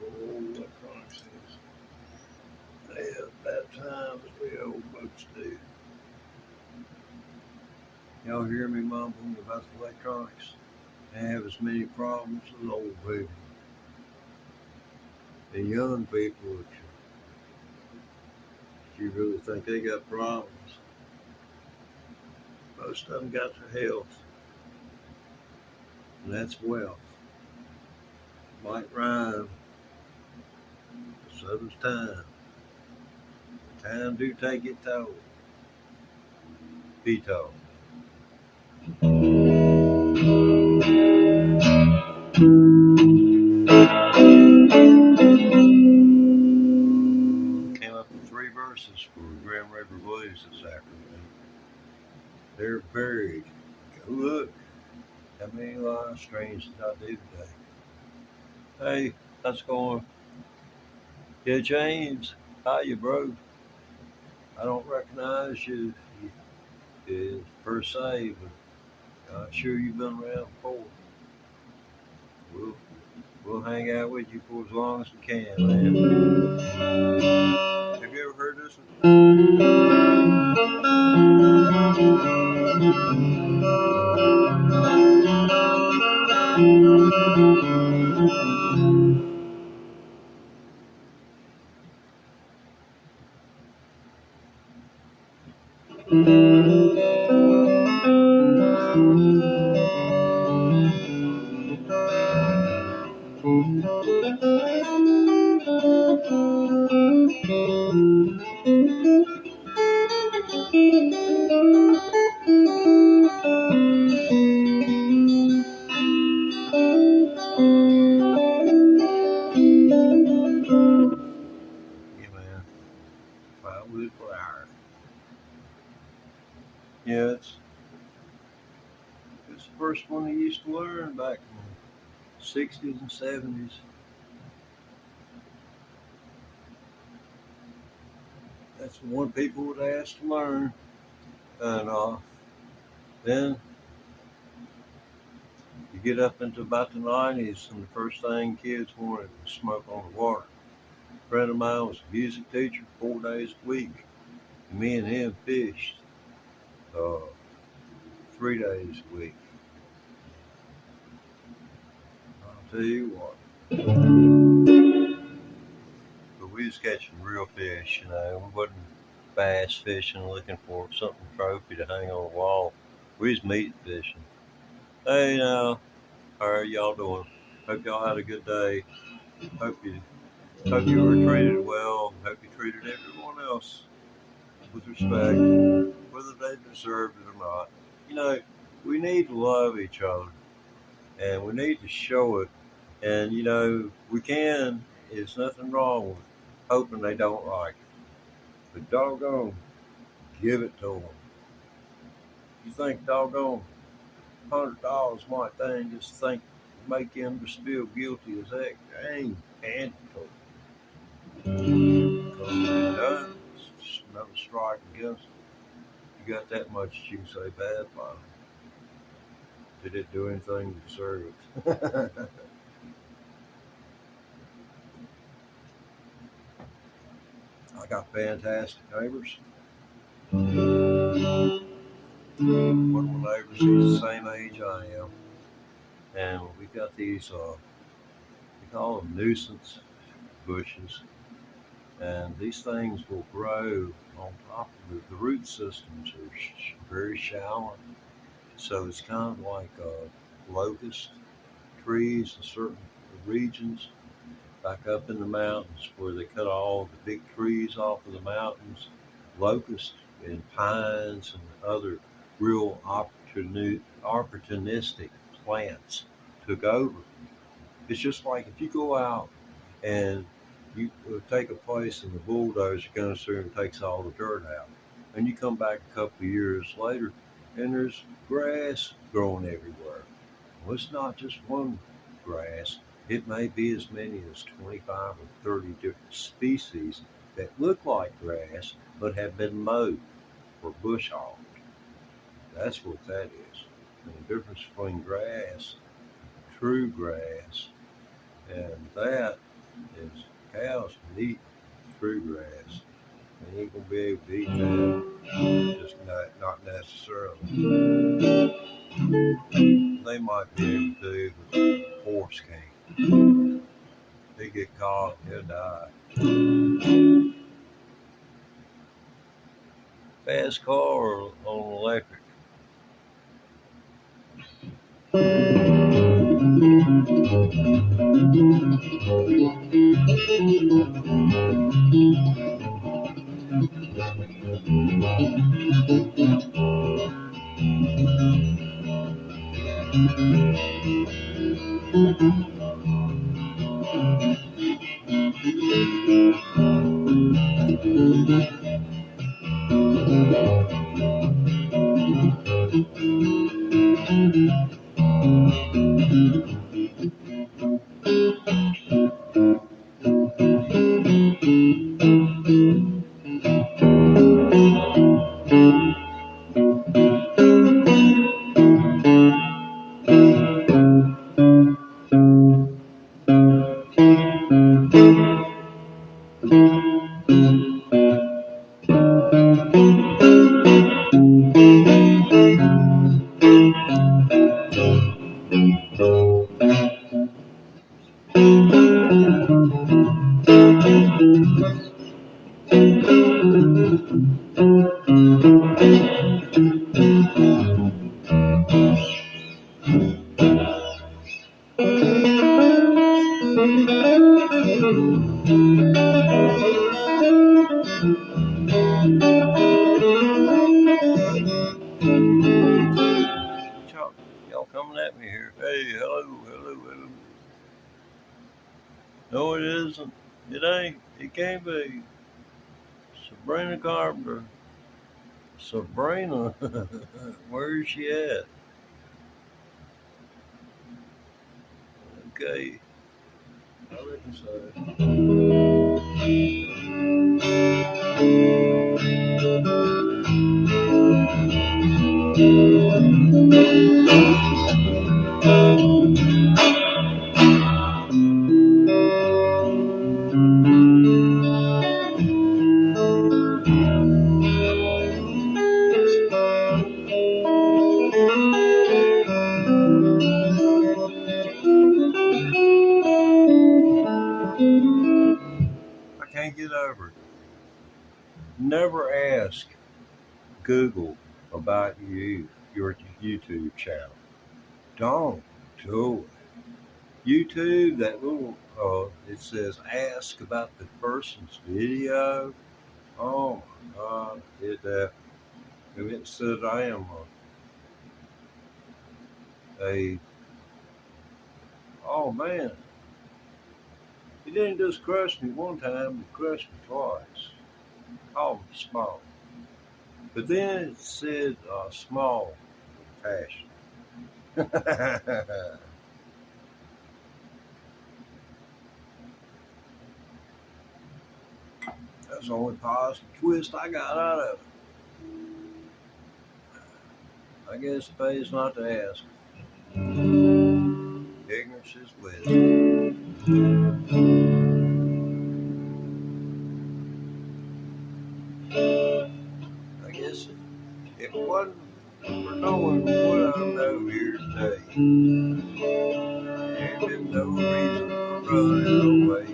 Oh, electronics is. They have bad times, we old folks do. Y'all hear me mumbling about the electronics? They have as many problems as old people. The young people, if you really think they got problems, most of them got their health, and that's wealth. Might rhyme, so does time. Time do take it toll. Be told. Came up with three verses for Grand River Blues this afternoon. They're buried. Go look. How many live strange did I do today? Hey, how's it going? Yeah, James. Hiya, bro. I don't recognize you, per se, but I'm sure you've been around before. We'll, we'll hang out with you for as long as we can, man. Have you ever heard this Yeah, man. Firewood Flower. Yeah, it's the first one I used to learn back in the 60s and 70s. That's the one people would ask to learn. And then you get up into about the 90s, and the first thing kids wanted was smoke on the water. A friend of mine was a music teacher 4 days a week. And me and him fished uh, 3 days a week. I'll tell you what. But we was catching real fish, We wasn't bass fishing looking for something trophy to hang on the wall. We was meat fishing. Hey now, how are y'all doing? Hope y'all had a good day. Hope you hope you were treated well. Hope you treated everyone else with respect, whether they deserved it or not. You know, we need to love each other and we need to show it. And we can. There's nothing wrong with hoping they don't like it. But doggone, give it to them. You think doggone $100 my thing? Just think, make them just feel guilty as heck. They ain't handed to them. Because if it does, it's just another strike against them. You got that much you can say bad about them. Did it do anything to deserve it? I got fantastic neighbors. One of my neighbors, he's the same age I am. And we got these, we call them nuisance bushes. And these things will grow on top of the root systems are very shallow. So it's kind of like locust trees in certain regions, back up in the mountains where they cut all the big trees off of the mountains. Locust and pines and other real opportunistic plants took over. It's just like if you go out and you take a place and the bulldozer comes through and takes all the dirt out, and you come back a couple of years later and there's grass growing everywhere. Well, it's not just one grass. It may be as many as 25 or 30 different species that look like grass but have been mowed or bush hogged. That's what that is. And the difference between grass, true grass, and that is cows can eat true grass. They ain't gonna be able to eat that, just not necessarily. They might be able to, but the horse can't. They get caught, he'll die. Fast car or on electric? Y'all coming at me here. Hey, hello, hello, hello. No, it isn't. It ain't. It can't be. Sabrina Carpenter. Sabrina. Where is she at? Okay. I reckon so. I can't get over it. Never ask Google about your YouTube channel. Don't do it. YouTube, that little, it says ask about the person's video. Oh my God, if it says I am oh man, he didn't just crush me one time, he crushed me twice. Called me small. But then it said small fashion. That's the only positive twist I got out of it. I guess it pays not to ask. Ignorance is wisdom. I guess if it wasn't for knowing what I know here today, there'd been no reason for running away.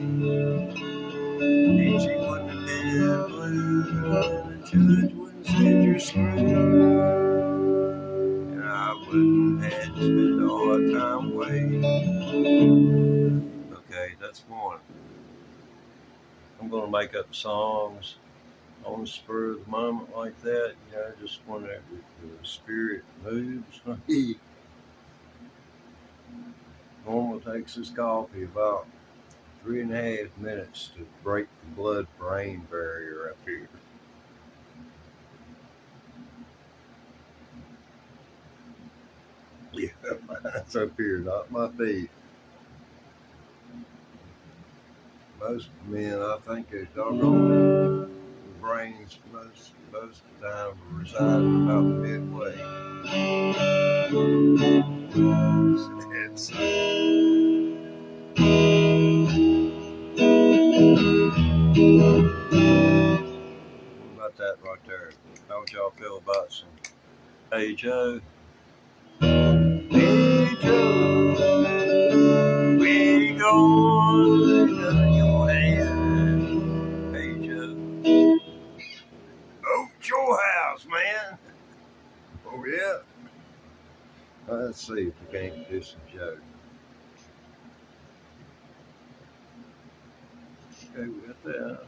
And she wouldn't have been blue, and the judge wouldn't said you're screwed. And I wouldn't have had to spend all that time waiting. Okay, that's one. I'm going to make up songs on the spur of the moment like that, just whenever the spirit moves. Normally takes this coffee about 3.5 minutes to break the blood-brain barrier up here. Yeah, mine's up here, not my feet. Most men, I think, are doggone brains most of the time reside about midway. that right there. How would y'all feel about some Hey Joe? Hey Joe, where you going? Gun in your hand. Hey Joe. Oh, it's your house, man. Oh yeah. Let's see if we can't do some Joe. Okay, we got that.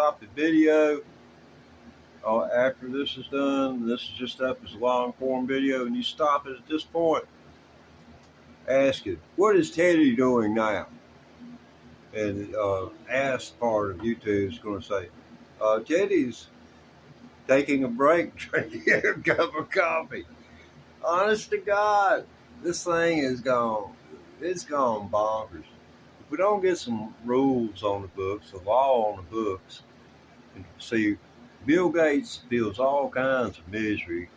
stop the video after this is done. This is just up as a long form video, and you stop it at this point. Ask it, what is Teddy doing now? And ask part of YouTube is going to say, Teddy's taking a break, drinking a cup of coffee. Honest to God, this thing is gone. It's gone bonkers. If we don't get some rules on the books, the law on the books, and see, Bill Gates feels all kinds of misery.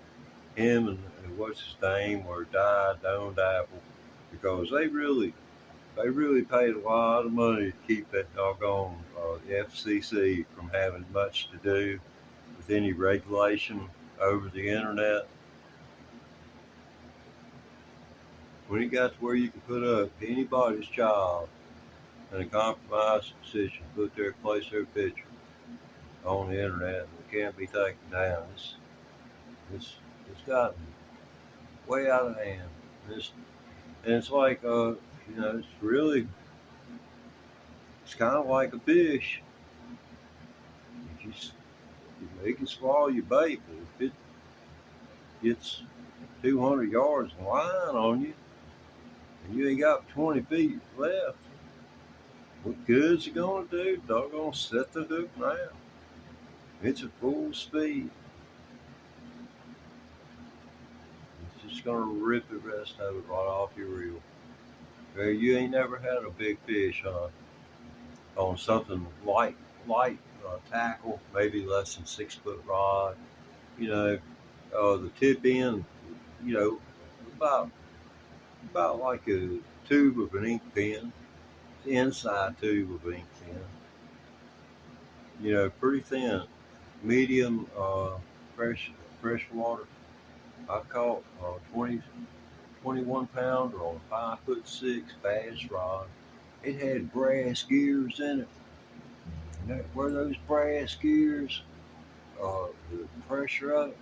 Him and what's his name were died, Don Apple, because they really paid a lot of money to keep that doggone FCC from having much to do with any regulation over the internet. When it got to where you could put up anybody's child in a compromised position, place their picture on the internet, and it can't be taken down. It's gotten way out of hand. And it's like it's kind of like a fish. It can swallow your bait, but if it gets 200 yards of line on you, and you ain't got 20 feet left, what good's it gonna do? Doggone set the hook now. It's at full speed. It's just gonna rip the rest of it right off your reel. Well, you ain't never had a big fish on something light tackle, maybe less than 6 foot rod. The tip end, about like a tube of an ink pen, the inside tube of an ink pen. Pretty thin, medium fresh water. I've caught 21 pounder on a 5'6" bass rod. It had brass gears in it. And where those brass gears, the pressure of it,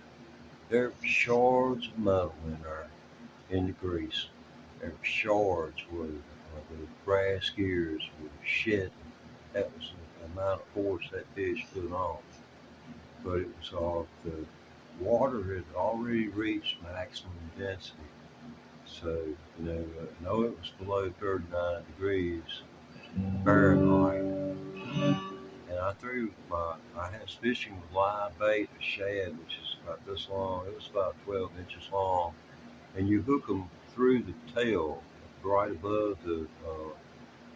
there were shards of metal in there in the grease. There were shards where the brass gears were shed. That was the amount of force that fish put on. But it was the water had already reached maximum density. So, no, it was below 39 degrees Fahrenheit. And I was fishing with live bait, a shad, which is about this long. It was about 12 inches long. And you hook them through the tail, right above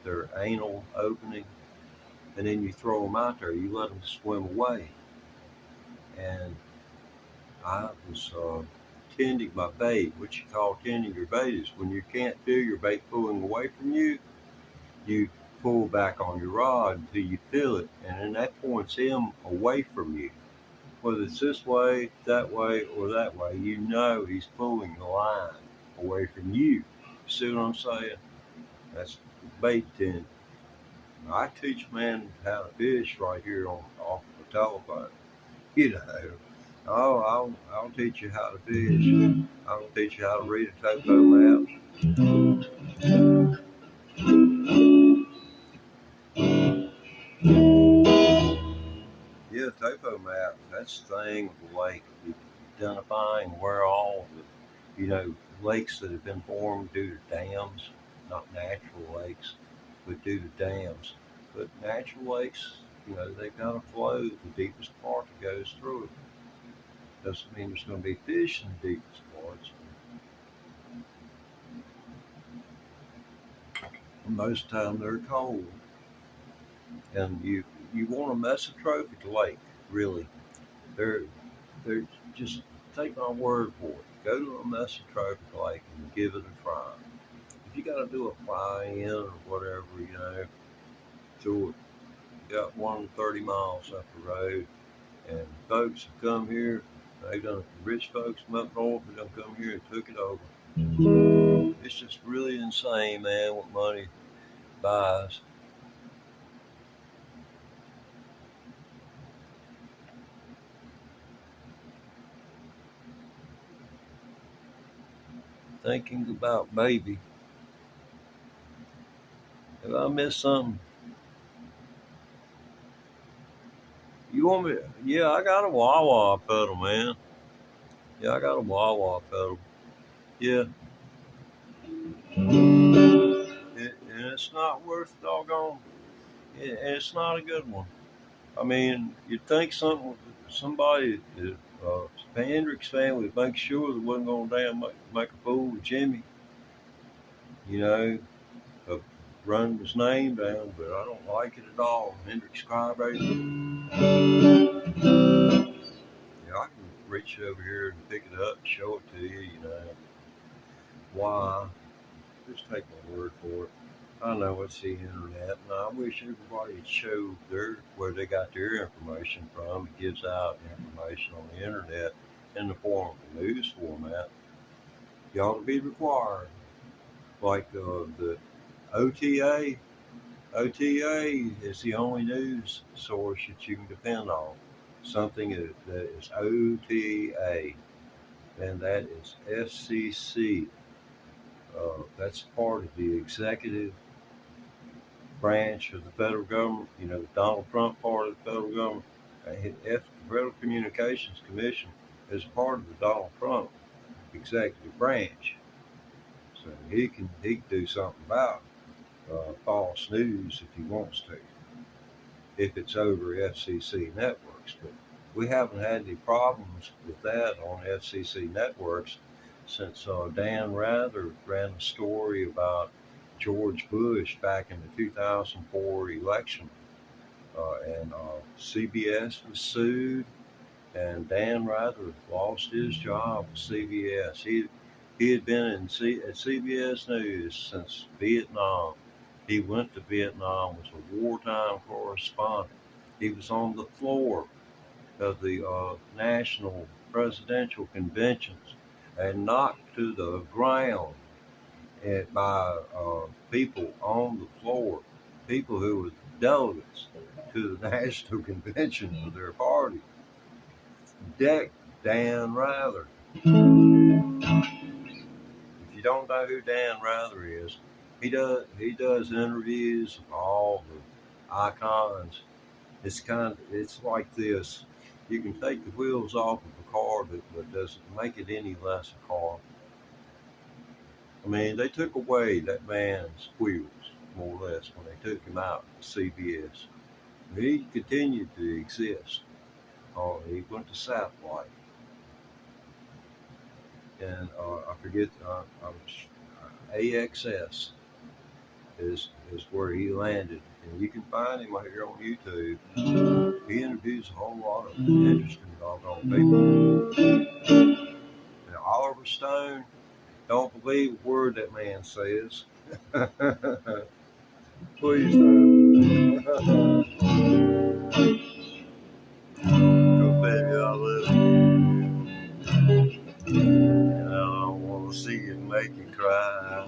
their anal opening. And then you throw them out there. You let them swim away. And I was tending my bait. What you call tending your bait is when you can't feel your bait pulling away from you, you pull back on your rod until you feel it, and then that points him away from you. Whether it's this way, or that way, he's pulling the line away from you. See what I'm saying? That's bait tending. I teach man how to fish right here off the telephone. I'll teach you how to fish. I'll teach you how to read a topo map. Yeah, topo map. That's the thing with the lake. Identifying where all the lakes that have been formed due to dams, not natural lakes, but due to dams. But natural lakes, they've got a flow. The deepest part that goes through it. Doesn't mean there's going to be fish in the deepest parts. Most of the time they're cold. And you want a mesotrophic lake, really. They're just, take my word for it. Go to a mesotrophic lake and give it a try. If you got to do a fly-in or whatever, do it. You got 130 miles up the road, and folks have come here. Rich folks from up north have done come here and took it over. It's just really insane, man, what money buys. Thinking about baby. Have I missed something? You want me? Yeah, I got a wah-wah pedal, man. Yeah, I got a wah-wah pedal. Yeah. And it's not worth doggone. It's not a good one. I mean, you'd think somebody, Hendrix fan would make sure that wasn't going to damn make a fool of Jimmy. You know, run his name down, but I don't like it at all. Hendrix Crybaby. Yeah, I can reach over here and pick it up and show it to you, you know. Why? Just take my word for it. I know it's the internet, and I wish everybody would show where they got their information from. It gives out information on the internet in the form of a news format. You ought to be required. Like the OTA. OTA is the only news source that you can depend on. Something that is OTA, and that is FCC. That's part of the executive branch of the federal government. You know, the Donald Trump part of the federal government. The Federal Communications Commission is part of the Donald Trump executive branch. So he can do something about false news if he wants to, if it's over FCC networks. But we haven't had any problems with that on FCC networks since Dan Rather ran a story about George Bush back in the 2004 election. And CBS was sued, and Dan Rather lost his job with CBS. He had been at CBS News since Vietnam. He went to Vietnam, was a wartime correspondent. He was on the floor of the national presidential conventions and knocked to the ground by people on the floor, people who were delegates to the national convention of their party. Decked Dan Rather. If you don't know who Dan Rather is, he does interviews of all the icons. It's like this. You can take the wheels off of a car, but doesn't make it any less a car. I mean, they took away that man's wheels, more or less, when they took him out of CBS. He continued to exist. He went to Satellite. And I forget, AXS is where he landed. And you can find him right here on YouTube. He interviews a whole lot of interesting doggone people. And Oliver Stone, don't believe a word that man says. Please don't. Go, baby, I love you. And I don't want to see you make you cry.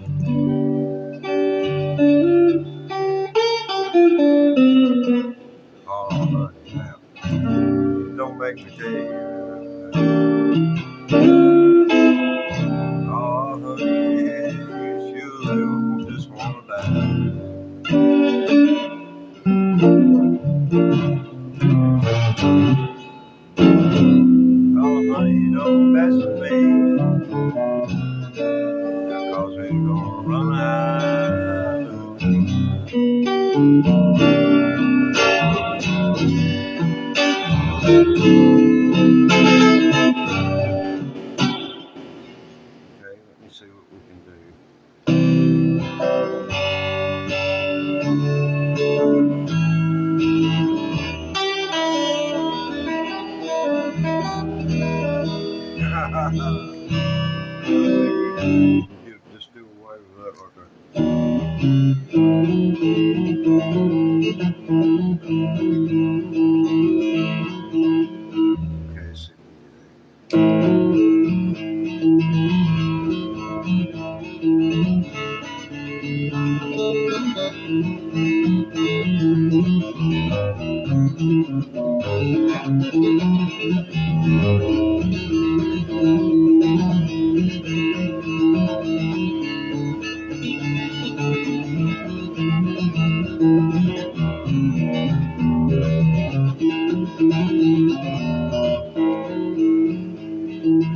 Oh, honey, now. Don't make me tell you. Oh, honey, you sure just want to die. Oh, honey, you don't mess with me, cause we're gonna run out of Okay, let me see what we can do. You just do away with that like Okay, see.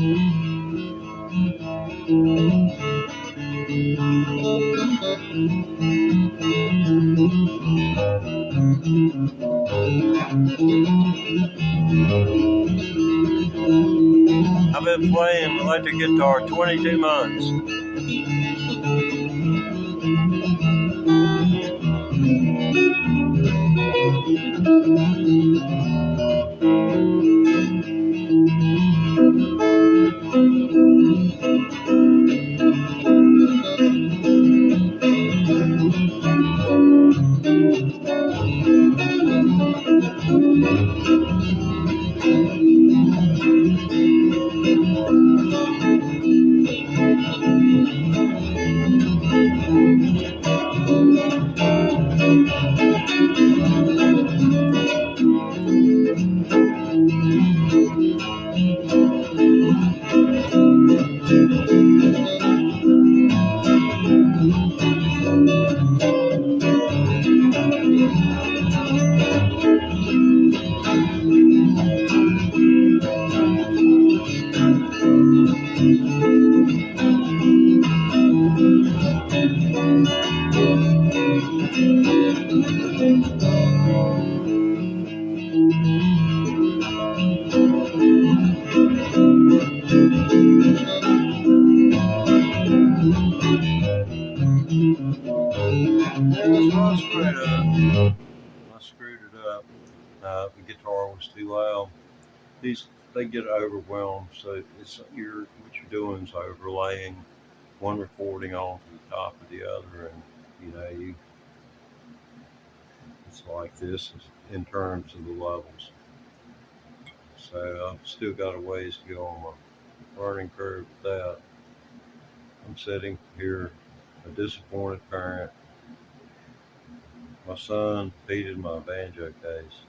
I've been playing electric guitar 22 months. I screwed it up. The guitar was too loud. They get overwhelmed, so what you're doing is overlaying one recording onto the top of the other, and it's like this in terms of the levels. So I've still got a ways to go on my learning curve with that. I'm sitting here, a disappointed parent. My son defeated my banjo case.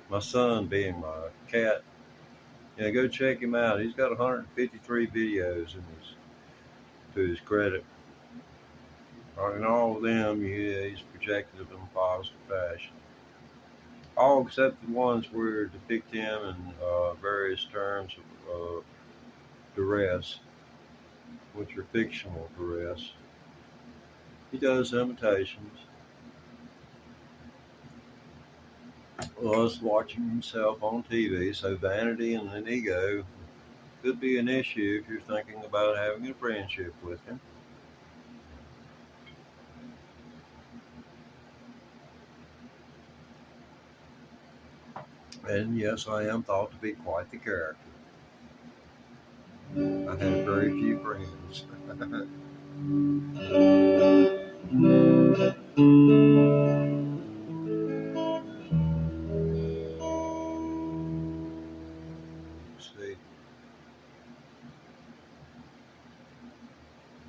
My son being my cat. Go check him out. He's got 153 videos to his credit. In all of them, he's projected them in a positive fashion. All except the ones where depict him in various terms of duress, which are fictional duress. He does imitations. Was watching himself on TV, so vanity and an ego could be an issue if you're thinking about having a friendship with him. And yes, I am thought to be quite the character. I have very few friends. See,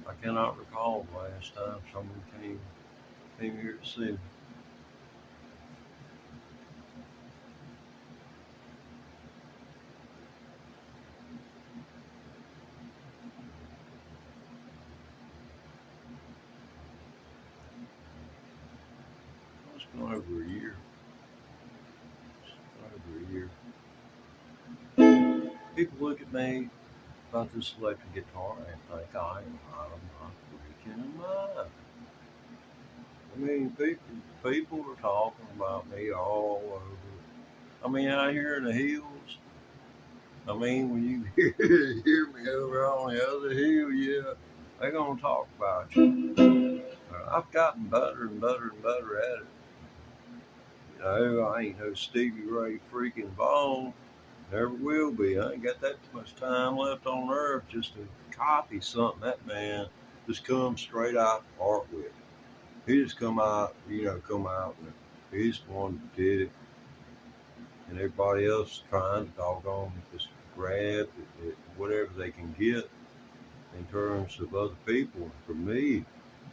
I cannot recall the last time someone came here to see me. It's been over a year. People look at me about this electric guitar and think I am out of my freaking mind. I mean, people are talking about me all over. I mean, out here in the hills. I mean, when you hear me over on the other hill, yeah, they're gonna talk about you. I've gotten better and better and better at it. I ain't no Stevie Ray freaking Vaughan. Never will be. I ain't got that much time left on earth just to copy something that man just come straight out the park with. He just come out, and he's the one that did it. And everybody else trying to doggone just grab whatever they can get in terms of other people. For me,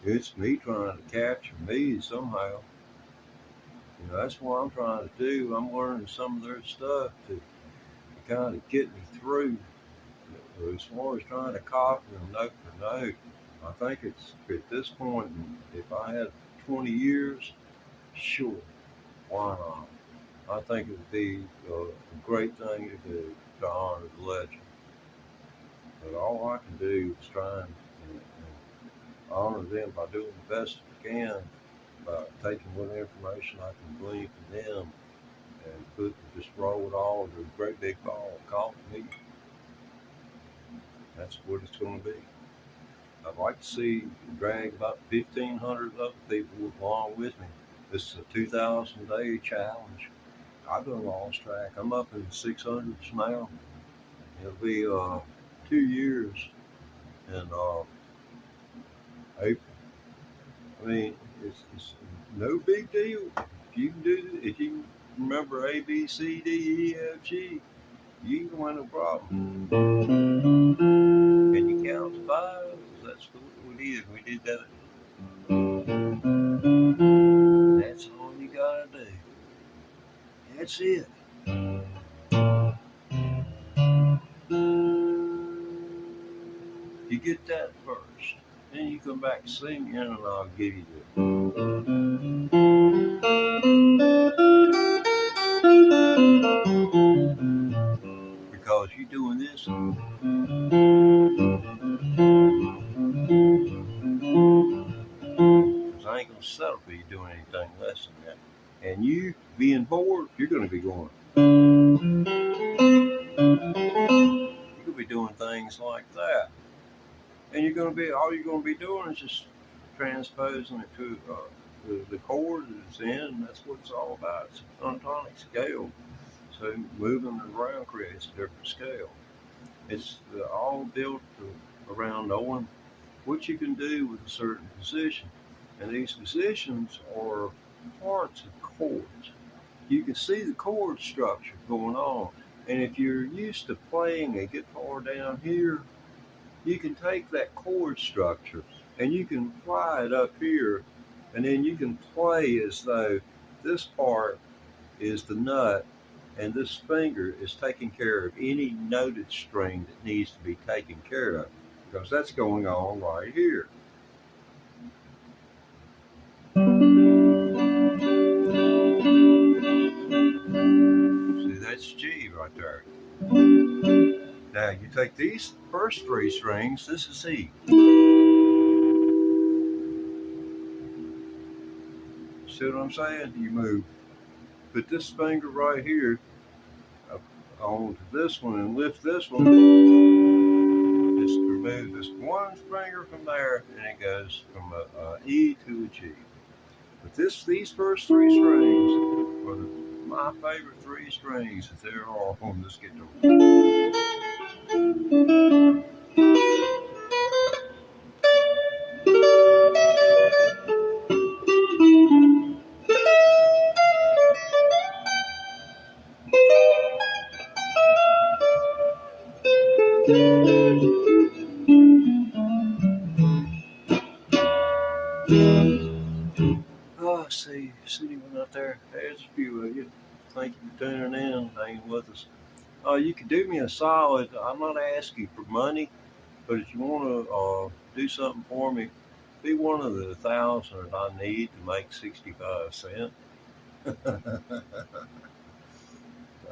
it's me trying to capture me somehow. That's what I'm trying to do. I'm learning some of their stuff to kind of get me through. As far as trying to copy them note for note, I think it's at this point, if I had 20 years, sure, why not? I think it would be a great thing to do to honor the legend. But all I can do is try and honor them by doing the best I can, by taking what information I can glean from them and just roll it all into a great big ball of coffee meat. That's what it's going to be. I'd like to see drag about 1,500 other people along with me. This is a 2,000-day challenge. I've done lost track. I'm up in the 600s now. It'll be 2 years in April. I mean, it's no big deal. If you can do if you can remember A, B, C, D, E, F, G, you can win no problem. Can you count to 5? That's what we did. We did that. That's all you gotta do. That's it. You get that first. Then you come back and see me and I'll give you because you're doing this. Because I ain't gonna settle for you doing anything less than that. And you being bored, you're gonna be going. You could be doing things like that. And all you're gonna be doing is just transposing it to the chord it's in, and that's what it's all about. It's a pentatonicc scale. So moving it around creates a different scale. It's all built around knowing what you can do with a certain position. And these positions are parts of chords. You can see the chord structure going on. And if you're used to playing a guitar down here, you can take that chord structure and you can fly it up here, and then you can play as though this part is the nut and this finger is taking care of any noted string that needs to be taken care of, because that's going on right here. See, that's G right there. Now you take these first 3 strings, this is E. See what I'm saying? You put this finger right here onto this one and lift this one. Just remove this one finger from there, and it goes from a E to a G. But these first 3 strings are my favorite 3 strings that there are on this guitar. Oh, I see anyone out there? There's a few of you. Thank you for tuning in and hanging with us. You can do me a solid. I'm not asking for money, but if you want to do something for me, be one of the 1,000 that I need to make 65 cents.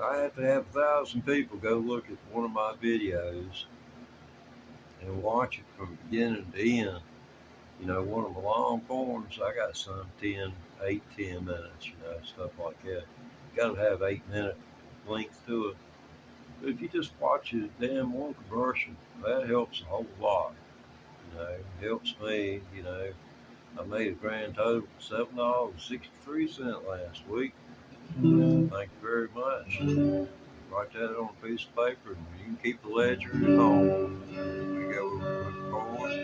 I have to have 1,000 people go look at one of my videos and watch it from beginning to end. You know, one of the long forms, I got some 10 minutes, stuff like that. You got to have 8-minute length to it. But if you just watch a damn one commercial, that helps a whole lot. It helps me, I made a grand total of $7.63 last week. Thank you very much. Write that on a piece of paper and you can keep the ledger at home. We go forward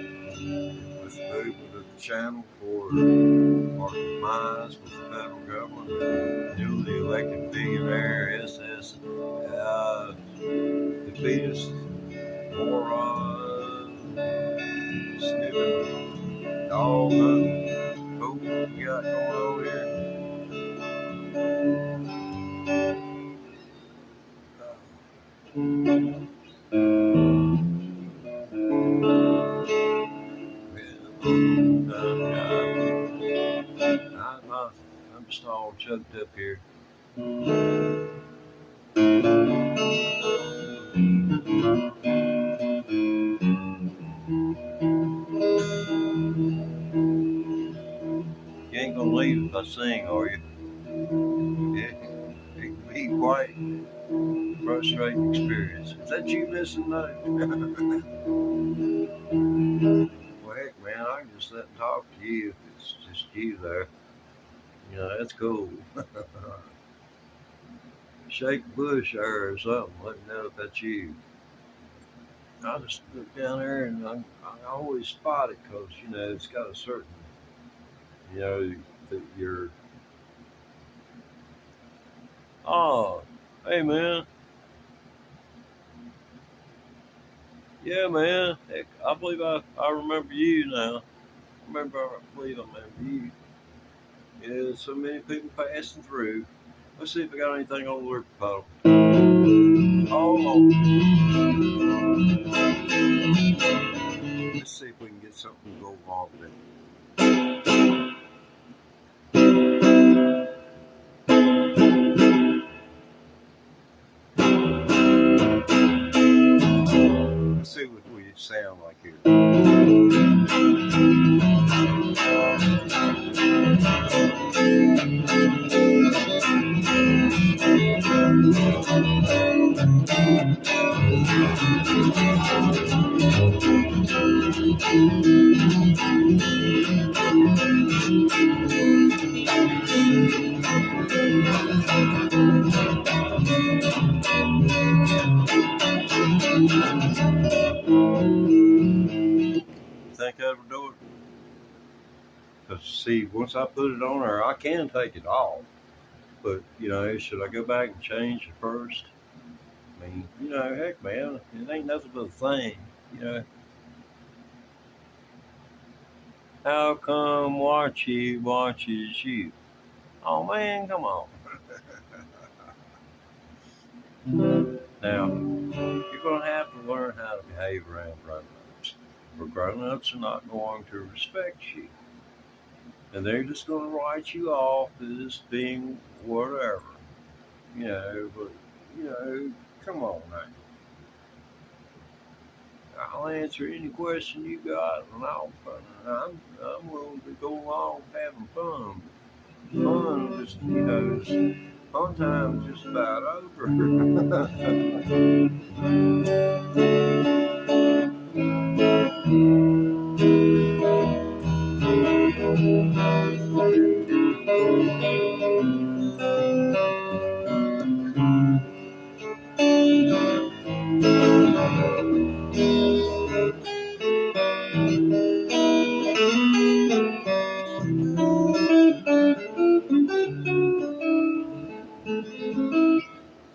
with the movement of the channel for our demise with the federal government. Newly elected billionaire SS defeat us. Moron, sniffing, dog hunting, fool we got going on here. I'm just all choked up here. I sing, are you? It can be quite frustrating experience. Is that you missing note? Well, heck, man, I can just let and talk to you if it's just you there. You know, that's cool. Shake a bush there or something. Let me know if that's you. I just look down there and I always spot it because, you know, it's got a certain, you know, that you're, oh, hey, man. Yeah, man. Heck, I believe I remember you now. I believe I remember you. Yeah, so many people passing through. Let's see if I got anything on the liquor bottle. Oh, let's see if we can get something to go along with it. Let's see what we sound like here. Think that'll do it? Because, see, once I put it on there, I can take it off. But, you know, should I go back and change it first? I mean, you know, heck, man, it ain't nothing but a thing. You know, how come Watchy watches you? Oh, man, come on. Now, you're going to have to learn how to behave around grown-ups. For grown-ups are not going to respect you. And they're just going to write you off as being whatever. You know, but, you know, come on now. I'll answer any question you got, and I'm willing to go along having fun. Fun, just, you know, fun time's just about over.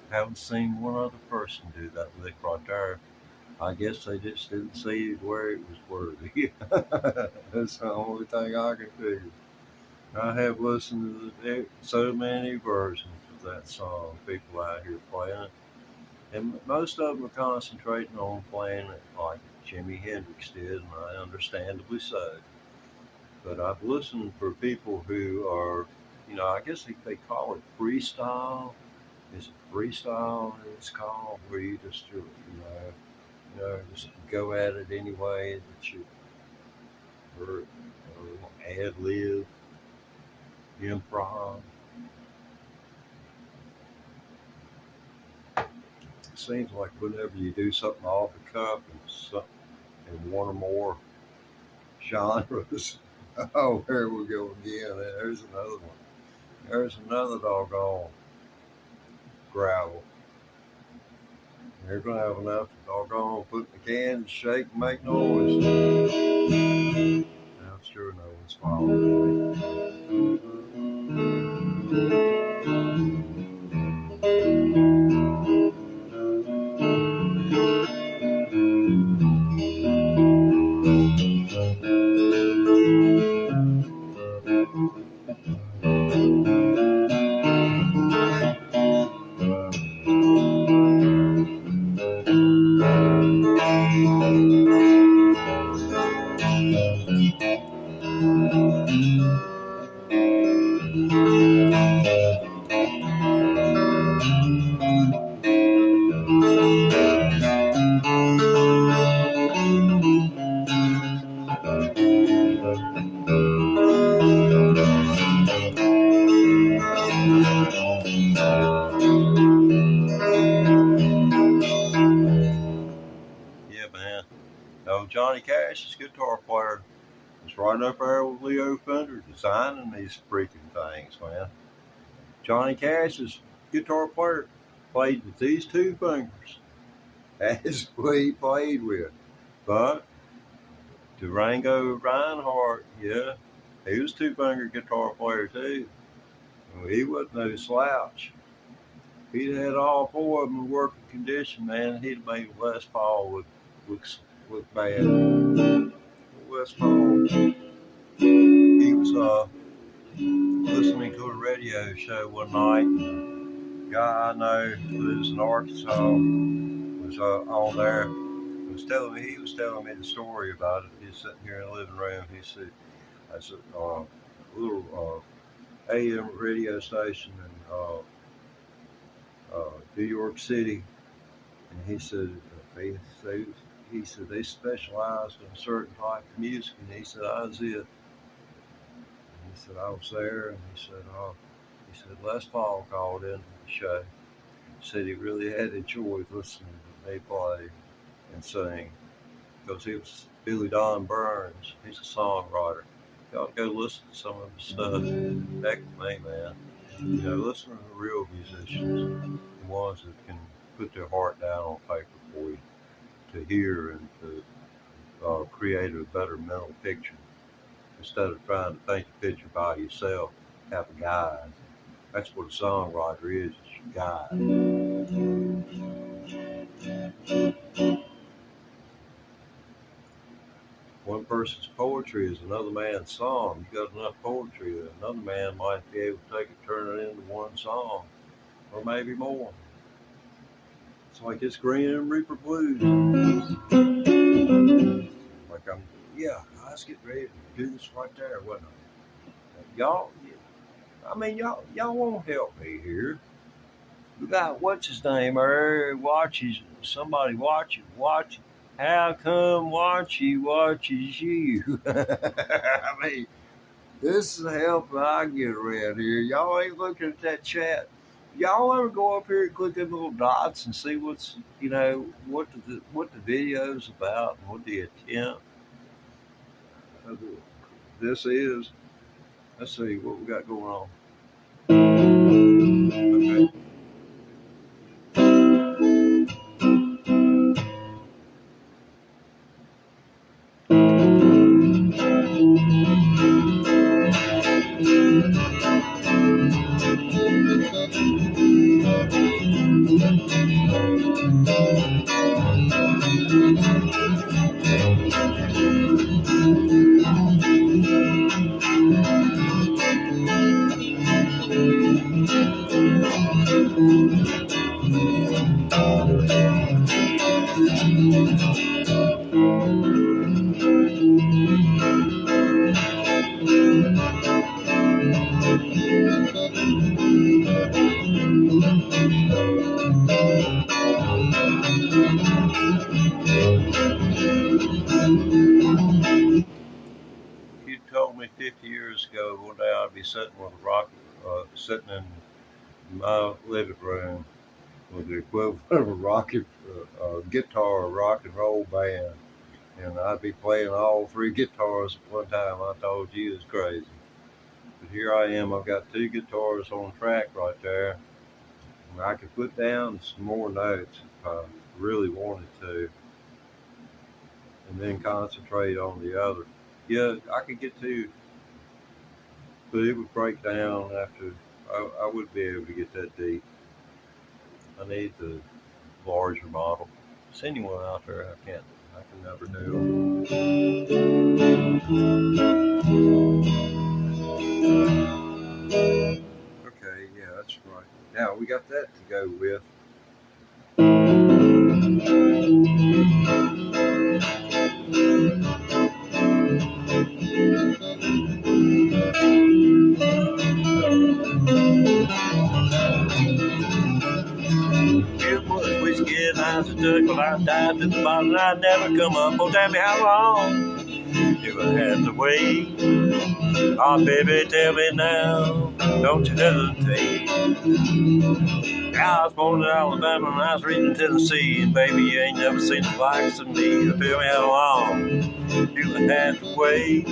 Haven't seen one other person do that lick right there. I guess they just didn't see where it was worthy. That's the only thing I can do. I have listened to so many versions of that song, people out here playing it. And most of them are concentrating on playing it like Jimi Hendrix did, and I understandably so. But I've listened for people who are, you know, I guess they call it freestyle. Is it freestyle it's called, where you just, just go at it any way that you, or ad lib, improv. It seems like whenever you do something off the cuff in one or more genres, oh, here we go again. There's another one. There's another doggone gravel. You're gonna have enough to doggone put in the can, shake, and make noise. I'm sure no one's following man. Johnny Cash's guitar player was right up there with Leo Fender designing these freaking things, man. Johnny Cash's guitar player played with these two fingers. That's what he played with. But Durango Reinhardt, yeah, he was two-finger guitar player too. He wasn't no slouch. If he'd had all four of them in working condition, man, he'd have made Les Paul look bad. Les Paul, he was listening to a radio show one night. A guy I know who lives in Arkansas was on there. He was telling me the story about it. He's sitting here in the living room. He said, I said, a little AM radio station in New York City, and he said they specialized in a certain type of music, and he said I was it. And he said I was there, and he said Les Paul called in the show. He said he really had enjoyed listening to me play and sing, because he was Billy Don Burns. He's a songwriter. You ought to go listen to some of his stuff. Heck with me, man. Listen to the real musicians, the ones that can put their heart down on paper for you to hear and to create a better mental picture, instead of trying to paint the picture by yourself. Have a guide. That's what a songwriter is. It's your guide. One person's poetry is another man's song. You got enough poetry that another man might be able to take it, turn it into one song, or maybe more. It's like this Green and Reaper Blues. Like let's get ready to do this right there, wasn't it? Y'all won't help me here. We got what's his name watches somebody watching. How come watches you? I mean, this is the help I get around here. Y'all ain't looking at that chat. Y'all ever go up here and click them little dots and see what the video's about and what the attempt of this is? Let's see what we got going on. Okay. Sitting in my living room with the equivalent of a guitar rock and roll band, and I'd be playing all three guitars at one time. I told you it's crazy, but here I am. I've got two guitars on track right there, and I could put down some more notes if I really wanted to, and then concentrate on the other. Yeah, I could get to, but it would break down after. I wouldn't be able to get that deep. I need the larger model. Is anyone out there? I can never do. Okay, yeah, that's right. Now we got that to go with. Well, I died to the bottom and I'd never come up. Oh, tell me how long do I have to wait? Oh, baby, tell me now. Don't you hesitate. I was born in Alabama and I was reading Tennessee. And baby, you ain't never seen the likes of me. Tell me how long you have to wait.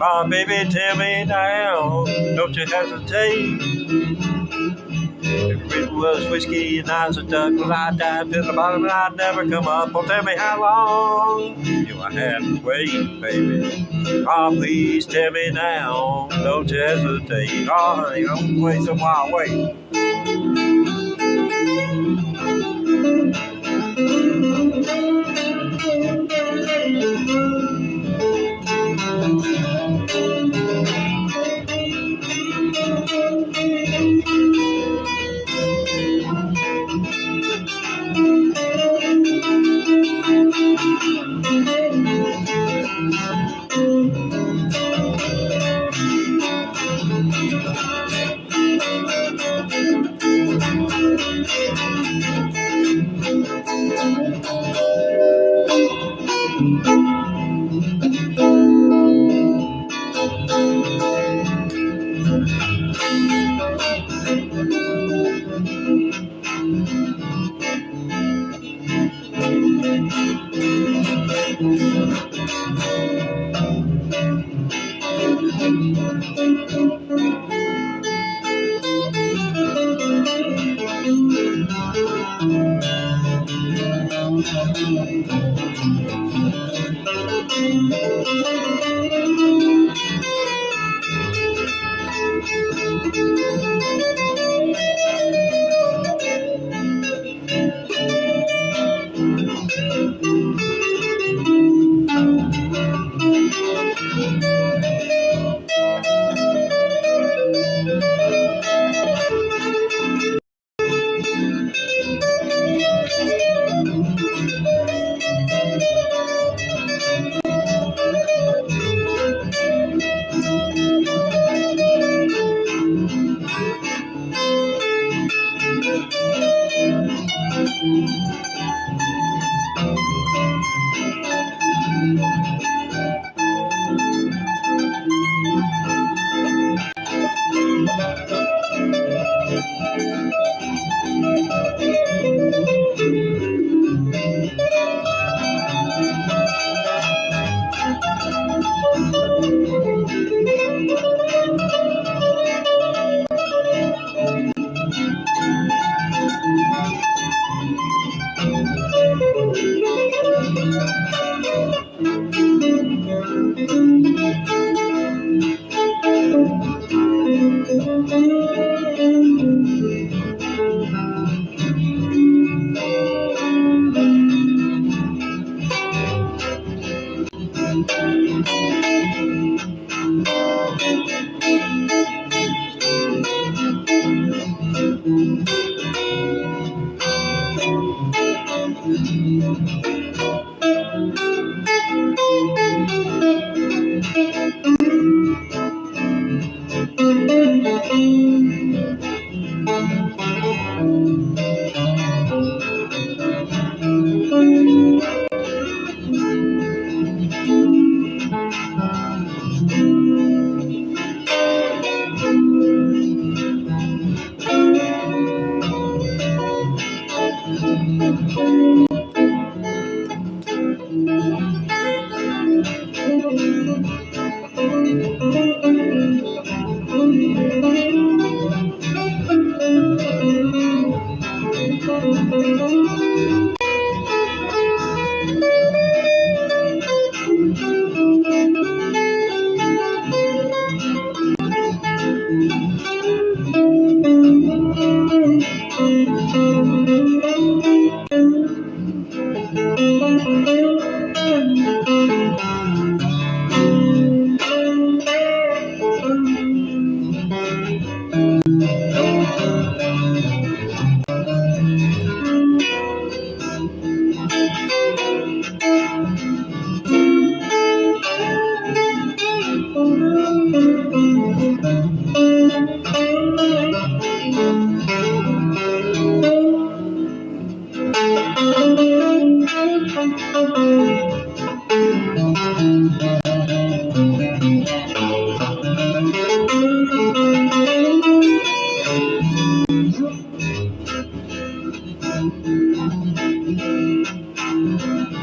Oh, baby, tell me now, don't you hesitate. If it was whiskey and I was a duck, well, I'd dive to the bottom and I'd never come up. Oh, tell me how long you I have to wait, baby. Oh, please tell me now, don't you hesitate. Oh, honey, don't wait a while, wait.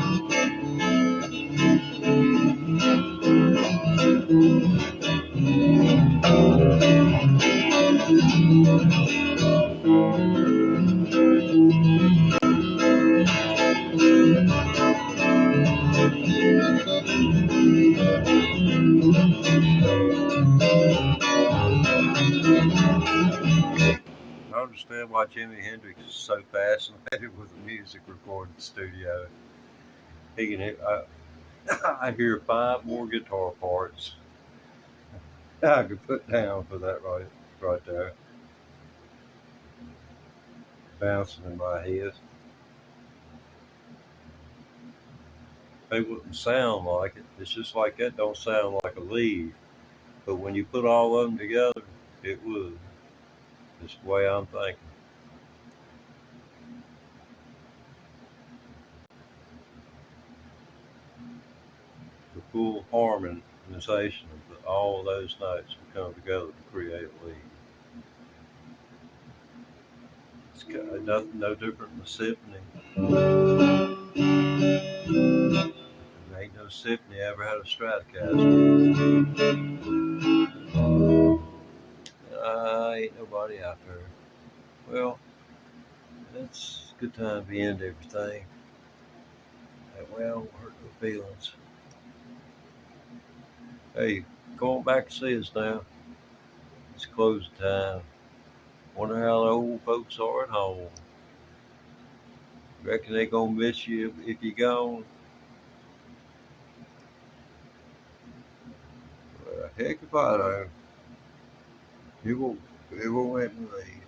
I understand why Jimi Hendrix is so fascinated with the music recording studio. He can hear, I hear 5 more guitar parts I could put down for that right there, bouncing in my head. They wouldn't sound like it. It's just like that don't sound like a lead. But when you put all of them together, it would. It's the way I'm thinking. The full harmonization of all those notes would come together to create a lead. It's nothing no different than a symphony. There ain't no symphony ever had a Stratocaster. Ain't nobody out there. Well, it's a good time to end everything. That way I don't hurt no feelings. Hey, come on back and see us now. It's closing time. Wonder how the old folks are at home. Reckon they gonna miss you if you gone? Well, heck if I don't. It won't let me leave.